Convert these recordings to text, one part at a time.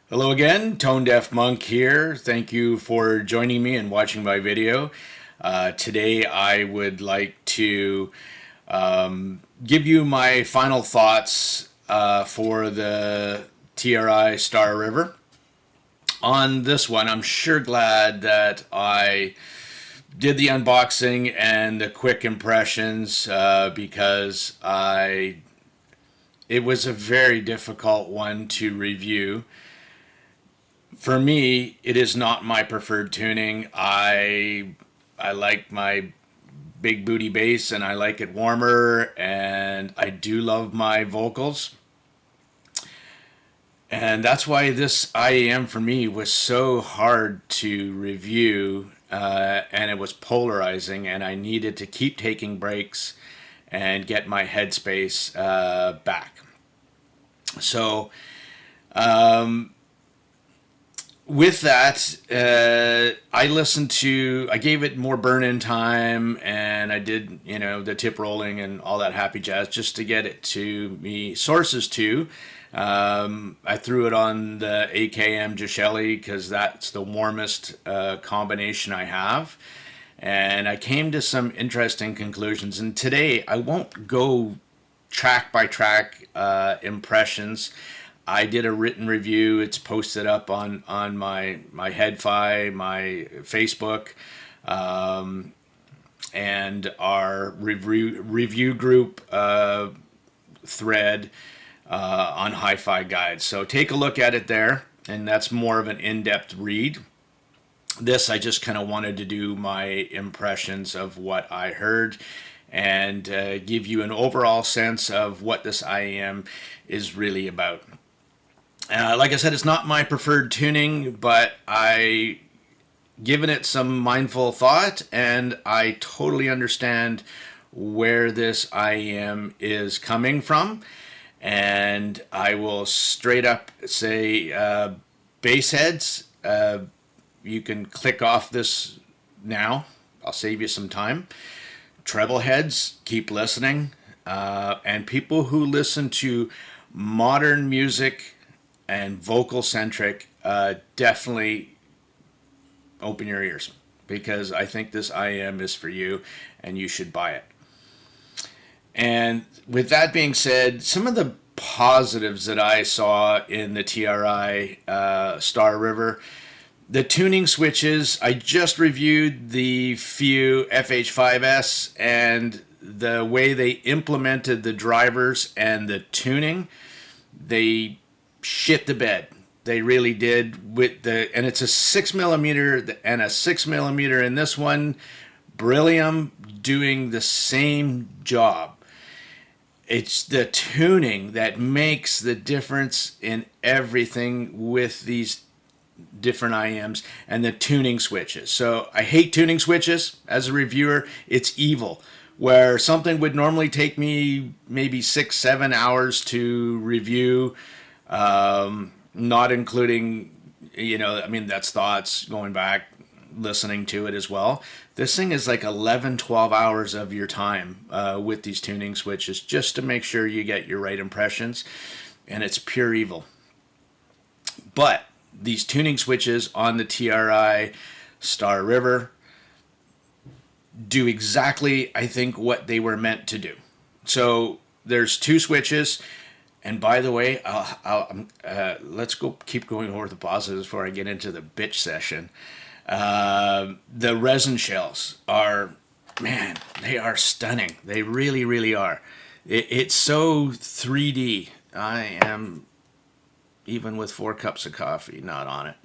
Hello again, Tone Deaf Monk here. Thank you for joining me and watching my video. Today I would like to give you my final thoughts for the TRI StarRiver. On this one, I'm sure glad that I did the unboxing and the quick impressions because it was a very difficult one to review. For me, it is not my preferred tuning. I like my big booty bass and I like it warmer, and I do love my vocals. And that's why this IEM for me was so hard to review, and it was polarizing, and I needed to keep taking breaks and get my headspace back. So, with that, I gave it more burn-in time, and I did, the tip rolling and all that happy jazz just to get it to me sources too. I threw it on the AKM Gishelli because that's the warmest combination I have. And I came to some interesting conclusions. And today I won't go track by track impressions. I did a written review. It's posted up on my HeadFi, my Facebook, and our review group thread on Hi-Fi Guides. So take a look at it there, and that's more of an in-depth read. This, I just kind of wanted to do my impressions of what I heard and give you an overall sense of what this IEM is really about. Like I said, it's not my preferred tuning, but I given it some mindful thought, and I totally understand where this IEM is coming from. And I will straight up say, bass heads, you can click off this now. I'll save you some time. Treble heads, keep listening. And people who listen to modern music and vocal-centric, definitely open your ears, because I think this IEM is for you and you should buy it. And with that being said, some of the positives that I saw in the TRI StarRiver, the tuning switches, I just reviewed the few FH5S, and the way they implemented the drivers and the tuning, they shit the bed. They really did. And it's a 6mm and a 6mm in this one. Beryllium doing the same job. It's the tuning that makes the difference in everything with these different IEMs and the tuning switches. So I hate tuning switches. As a reviewer, it's evil. Where something would normally take me maybe 6-7 hours to review, not including, that's thoughts going back, listening to it as well. This thing is like 11-12 hours of your time with these tuning switches just to make sure you get your right impressions, and it's pure evil. But these tuning switches on the TRI StarRiver do exactly, I think, what they were meant to do. So there's two switches. And by the way, let's keep going over the positives before I get into the bitch session. The resin shells are, man, they are stunning. They really, really are. It's so 3D. I am, even with 4 cups of coffee, not on it.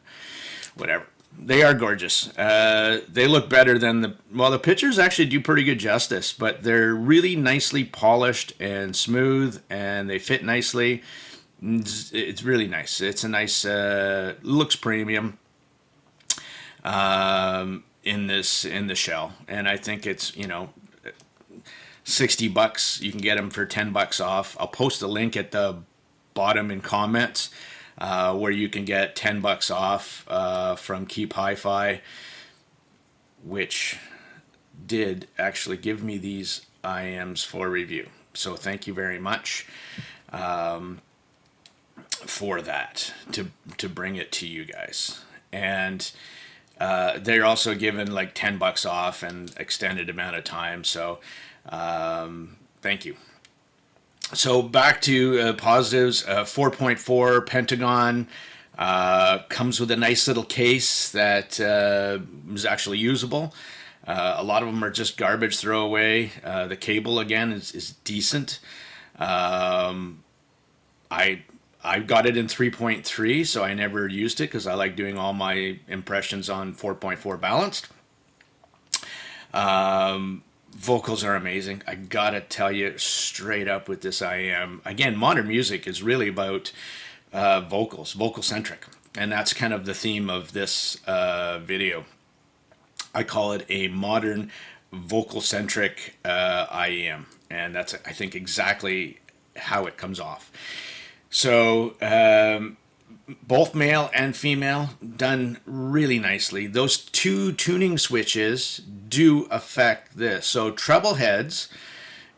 Whatever. They are gorgeous. They look better than the pictures actually do pretty good justice, but they're really nicely polished and smooth, and they fit nicely. It's really nice. It's a nice, looks premium in the shell, and I think it's $60. You can get them for $10 off. I'll post a link at the bottom in comments. Where you can get $10 off from Keep Hi-Fi, which did actually give me these IEMs for review. So thank you very much. for that to bring it to you guys. And they're also given like $10 off and extended amount of time. So thank you. So back to positives. 4.4 Pentagon comes with a nice little case that is actually usable. A lot of them are just garbage throwaway. The cable again is decent. I I got it in 3.3, so I never used it because I like doing all my impressions on 4.4 balanced. Vocals are amazing. I gotta tell you straight up with this IM. Again, modern music is really about vocals, vocal-centric. And that's kind of the theme of this video. I call it a modern vocal-centric IEM. And that's, I think, exactly how it comes off. So both male and female done really nicely. Those two tuning switches do affect this. So treble heads,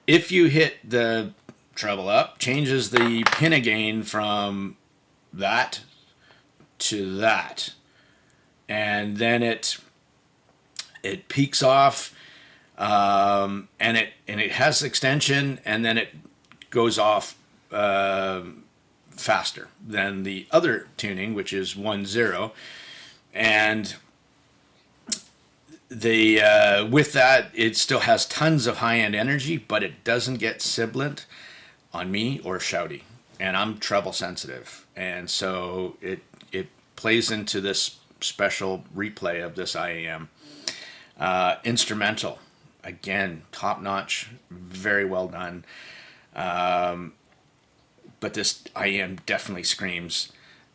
if you hit the treble up, changes the pin gain from that to that, and then it peaks off, and it has extension, and then it goes off faster than the other tuning, which is 1-0, and with that it still has tons of high-end energy, but it doesn't get sibilant on me or shouty, and I'm treble sensitive, and so it plays into this special replay of this IAM. Instrumental, again, top notch, very well done. But this IM definitely screams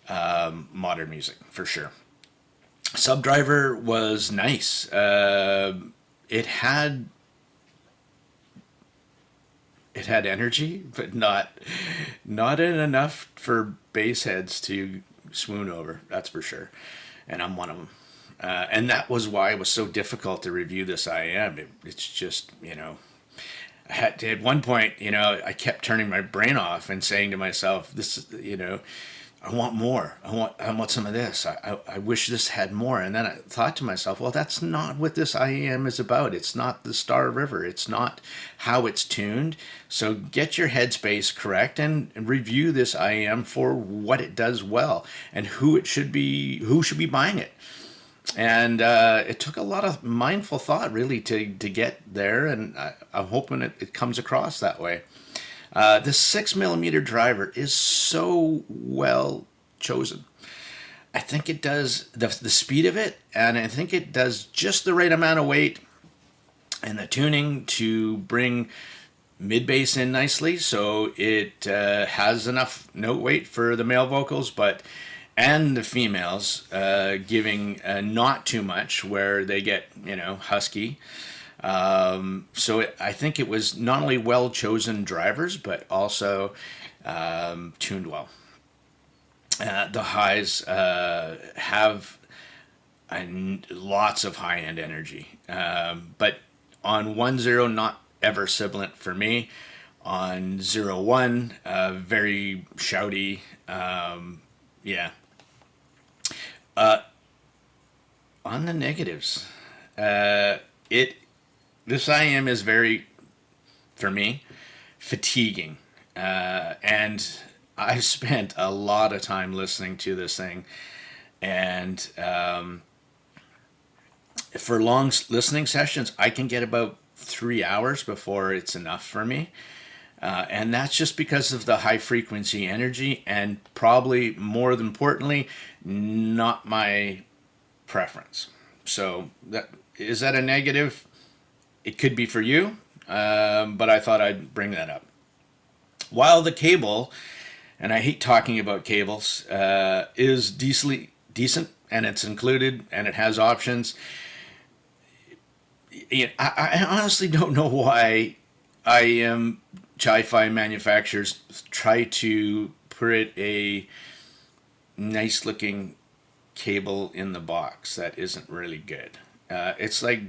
modern music for sure. StarRiver was nice. It had energy, but not enough for bass heads to swoon over. That's for sure, and I'm one of them. And that was why it was so difficult to review this IM. It's just, at one point, I kept turning my brain off and saying to myself, this, I want more. I want some of this. I wish this had more. And then I thought to myself, well, that's not what this IEM is about. It's not the StarRiver. It's not how it's tuned. So get your headspace correct and review this IEM for what it does well and who should be buying it. And it took a lot of mindful thought, really, to get there, and I'm hoping it comes across that way. The 6mm driver is so well chosen. I think it does the speed of it, and I think it does just the right amount of weight and the tuning to bring mid-bass in nicely, so it has enough note weight for the male vocals, and the females, giving not too much where they get, husky. So I think it was not only well-chosen drivers, but also tuned well. The highs have lots of high-end energy. But on 1-0, not ever sibilant for me. On 0-1, very shouty. Yeah. On the negatives, this IM is very, for me, fatiguing, and I've spent a lot of time listening to this thing, and for long listening sessions, I can get about 3 hours before it's enough for me. And that's just because of the high frequency energy, and probably more than importantly, not my preference. So is that a negative? It could be for you, but I thought I'd bring that up. While the cable, and I hate talking about cables, is decent, and it's included, and it has options, I honestly don't know why hi-fi manufacturers try to put a nice looking cable in the box that isn't really good. It's like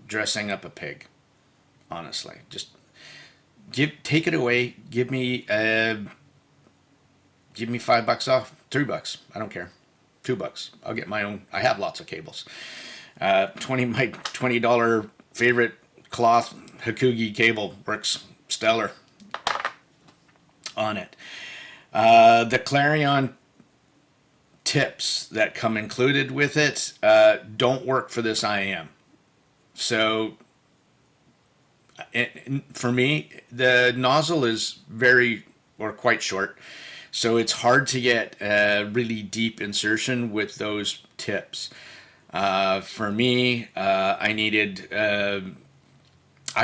dressing up a pig, honestly. Just take it away. Give me give me $5 off, $3. I don't care. $2. I'll get my own. I have lots of cables. My $20 favorite cloth Hakugi cable works stellar on it. The Clarion tips that come included with it don't work for this IM. So for me, the nozzle is quite short. So it's hard to get a really deep insertion with those tips. For me, I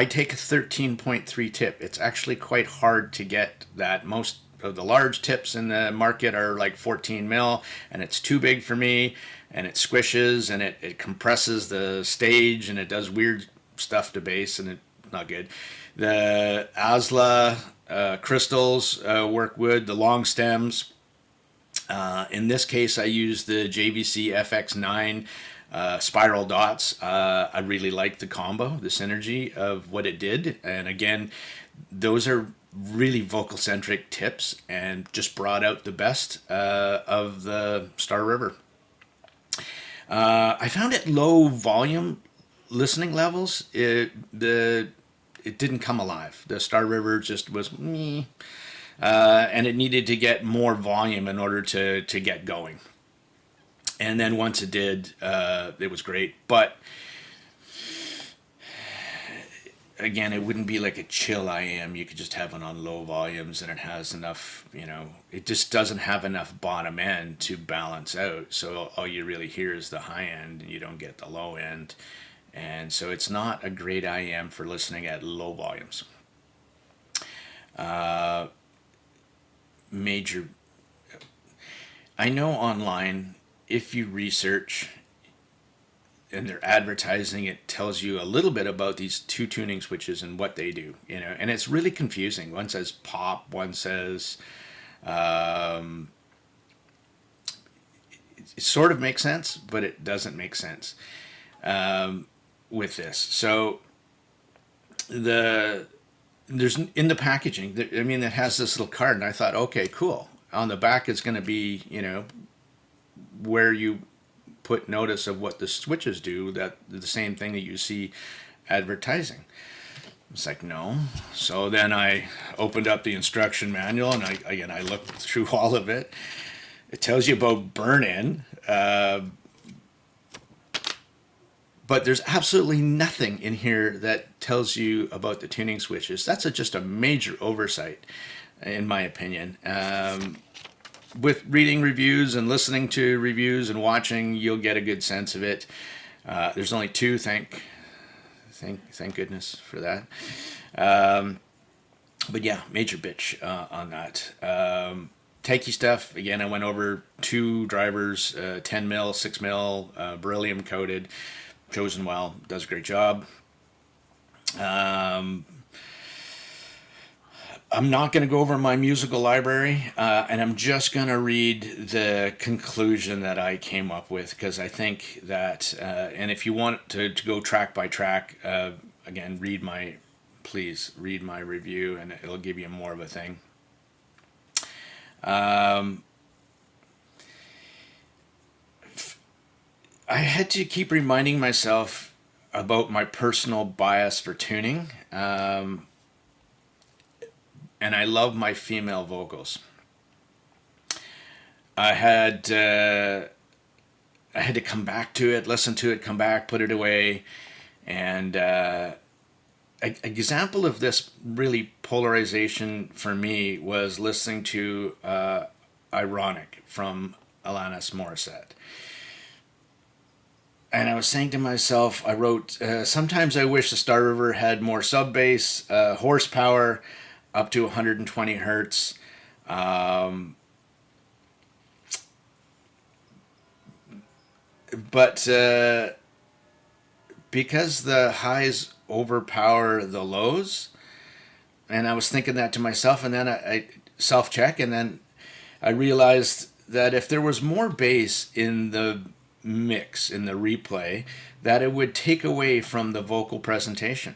take a 13.3 tip. It's actually quite hard to get that. Most of the large tips in the market are like 14 mil, and it's too big for me, and it squishes, and it compresses the stage, and it does weird stuff to bass, and it's not good. The Asla crystals work good, the long stems. In this case, I use the JVC FX9 spiral dots. I really like the combo, the synergy of what it did. And again, those are really vocal-centric tips and just brought out the best of the StarRiver. I found at low volume listening levels, it didn't come alive. The StarRiver just was meh. And it needed to get more volume in order to get going. And then once it did, it was great. But again, it wouldn't be like a chill IM. You could just have it on low volumes, and it has enough, it just doesn't have enough bottom end to balance out. So all you really hear is the high end, and you don't get the low end. And so it's not a great IM for listening at low volumes. I know online, if you research and they're advertising, it tells you a little bit about these two tuning switches and what they do, and it's really confusing. One says pop, one says, it sort of makes sense, but it doesn't make sense with this. So there's in the packaging, it has this little card, and I thought, okay, cool. On the back, it's going to be, where you put notice of what the switches do, that the same thing that you see advertising. It's like, no. So then I opened up the instruction manual, and I looked through all of it. It tells you about burn-in, but there's absolutely nothing in here that tells you about the tuning switches. That's just a major oversight, in my opinion. With reading reviews and listening to reviews and watching, you'll get a good sense of it. There's only two, thank goodness for that. But yeah, major bitch on that. Techie stuff, again, I went over two drivers, 10 mil, 6 mil, beryllium coated, chosen well, does a great job. I'm not going to go over my musical library, and I'm just going to read the conclusion that I came up with, because I think that, and if you want to go track by track, again, please read my review, and it'll give you more of a thing. I had to keep reminding myself about my personal bias for tuning. And I love my female vocals. I had to come back to it, listen to it, come back, put it away. And an example of this really polarization for me was listening to Ironic from Alanis Morissette. And I was saying to myself, I wrote, sometimes I wish the StarRiver had more sub bass, horsepower, up to 120 hertz. But because the highs overpower the lows, and I was thinking that to myself, and then I self-check, and then I realized that if there was more bass in the mix, in the replay, that it would take away from the vocal presentation.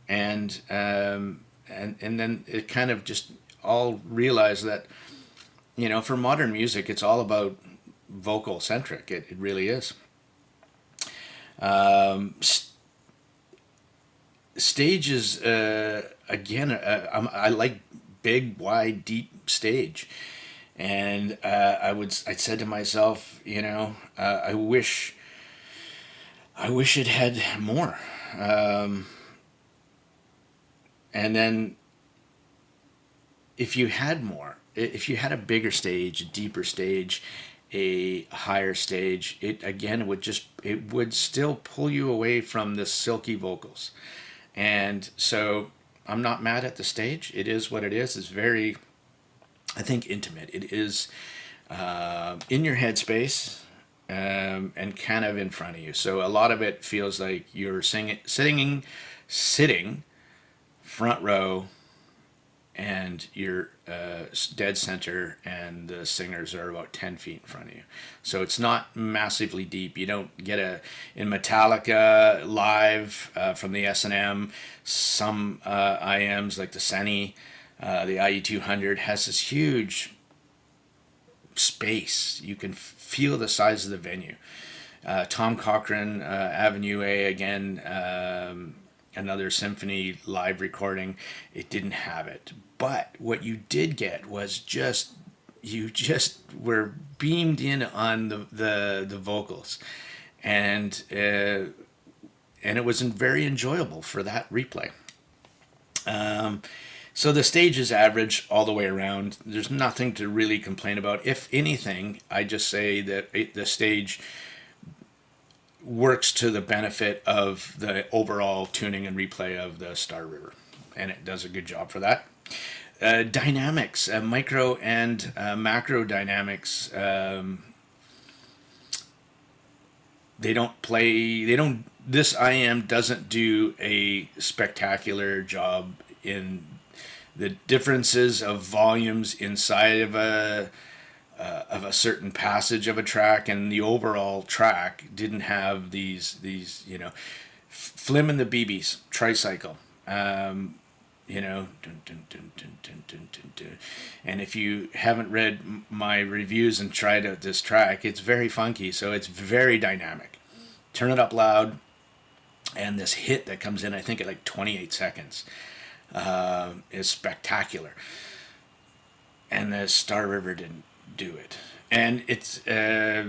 And then it kind of just all realized that for modern music, it's all about vocal-centric. It really is. Um, Stages, again, I like big, wide, deep stage. And I said to myself, I wish it had more. Um, and then if you had more, if you had a bigger stage, a deeper stage, a higher stage, it again it would still pull you away from the silky vocals. And so I'm not mad at the stage. It is what it is. It's very, I think, intimate. It is in your headspace, and kind of in front of you. So a lot of it feels like you're sitting front row, and you're dead center, and the singers are about 10 feet in front of you. So it's not massively deep. You don't get in Metallica live from the S&M, some IMs like the Seni, the IE200 has this huge space. You can feel the size of the venue. Tom Cochrane, Avenue A, again, another symphony live recording. It didn't have it. But what you did get was you just were beamed in on the vocals. And it was very enjoyable for that replay. So the stage is average all the way around. There's nothing to really complain about. If anything, I just say that the stage works to the benefit of the overall tuning and replay of the StarRiver, and it does a good job for that. Dynamics, micro and macro dynamics. They don't play. They don't. This IM doesn't do a spectacular job in the differences of volumes inside of a certain passage of a track, and the overall track didn't have these Flim and the BBs tricycle, dun, dun, dun, dun, dun, dun, dun, dun. And if you haven't read my reviews and tried out this track, it's very funky, so it's very dynamic. Turn it up loud, and this hit that comes in, I think at like 28 seconds, is spectacular. And the StarRiver didn't do it. And it's again,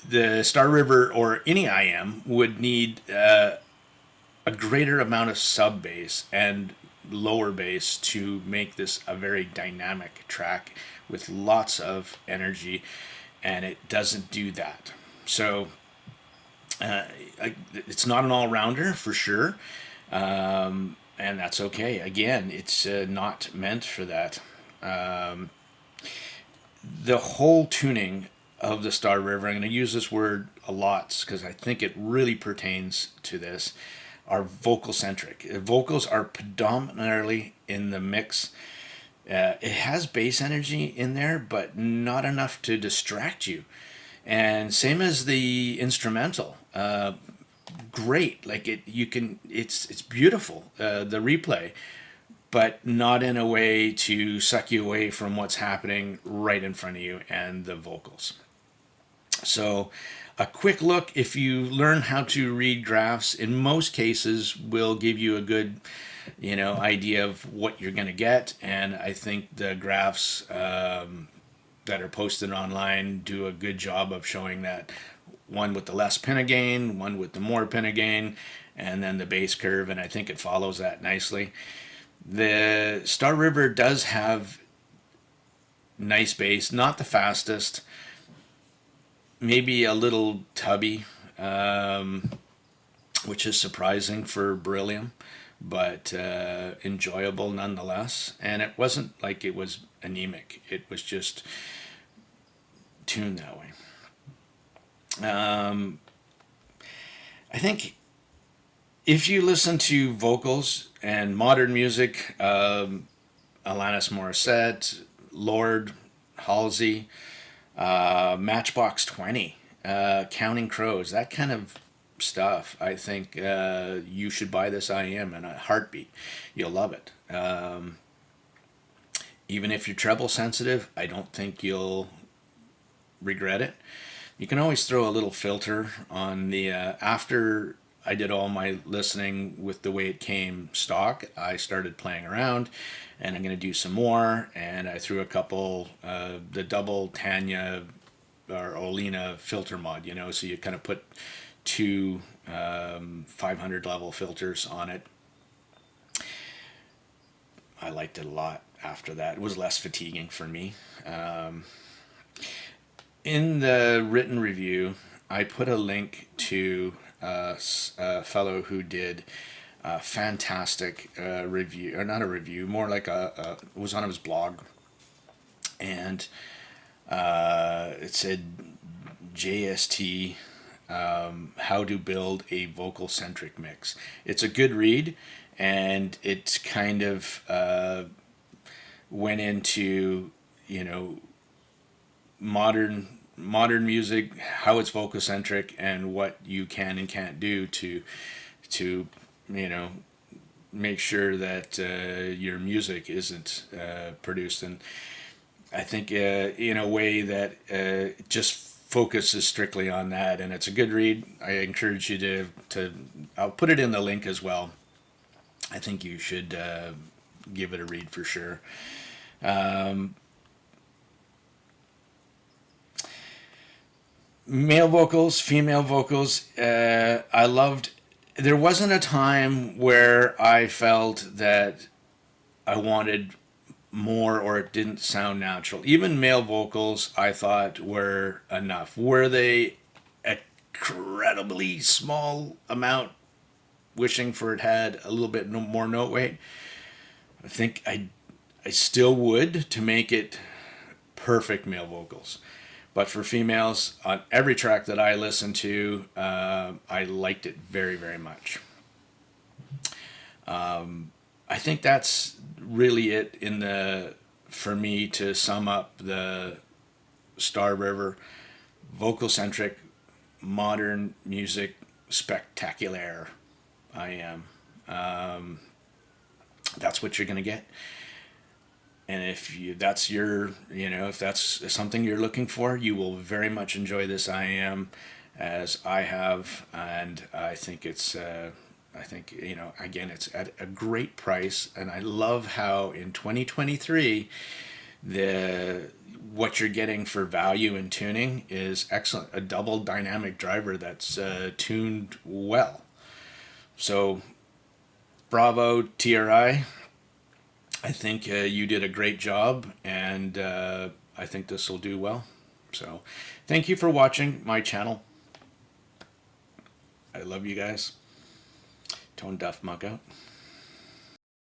the StarRiver or any IM would need a greater amount of sub bass and lower bass to make this a very dynamic track with lots of energy, and it doesn't do that. So it's not an all-rounder for sure, and that's okay. Again, it's not meant for that. The whole tuning of the StarRiver, I'm going to use this word a lot because I think it really pertains to this, are vocal-centric. Vocals are predominantly in the mix. It has bass energy in there, but not enough to distract you. And same as the instrumental. Great, like it's beautiful, the replay, but not in a way to suck you away from what's happening right in front of you and the vocals. So a quick look, if you learn how to read graphs, in most cases will give you a good idea of what you're going to get. And I think the graphs that are posted online do a good job of showing that, one with the less pinna gain, one with the more pinna gain, and then the bass curve, and I think it follows that nicely. The StarRiver does have nice bass, not the fastest, maybe a little tubby, which is surprising for beryllium, but enjoyable nonetheless. And it wasn't like it was anemic, it was just tuned that way. I think if you listen to vocals and modern music, Alanis Morissette, Lord, Halsey, Matchbox 20, Counting Crows, that kind of stuff, I think you should buy this IM in a heartbeat. You'll love it. Even if you're treble sensitive, I don't think you'll regret it. You can always throw a little filter on the after I did all my listening with the way it came stock. I started playing around, and I'm going to do some more. And I threw a couple the double Tanya or Olina filter mod. So you kind of put two 500 level filters on it. I liked it a lot after that. It was less fatiguing for me. In the written review, I put a link to a fellow who did a fantastic review, or not a review, more like it was on his blog. And it said JST, how to build a vocal-centric mix. It's a good read, and it's kind of went into, modern music, how it's vocal-centric, and what you can and can't do to make sure that your music isn't produced. And I think in a way that just focuses strictly on that, and it's a good read. I encourage you to I'll put it in the link as well. I think you should give it a read for sure. Male vocals, female vocals, I loved. There wasn't a time where I felt that I wanted more or it didn't sound natural. Even male vocals I thought were enough. Were they incredibly small amount, wishing for it had a little bit more note weight? I think I still would, to make it perfect male vocals. But for females, on every track that I listened to, I liked it very, very much. I think that's really it for me to sum up the StarRiver vocal-centric modern music spectacular. I am. That's what you're going to get. And if if that's something you're looking for, you will very much enjoy this IAM, as I have. And I think again, it's at a great price. And I love how in 2023, what you're getting for value and tuning is excellent. A double dynamic driver that's tuned well. So bravo, TRI. I think you did a great job, and I think this will do well. So thank you for watching my channel. I love you guys. Tone Duff Mug out.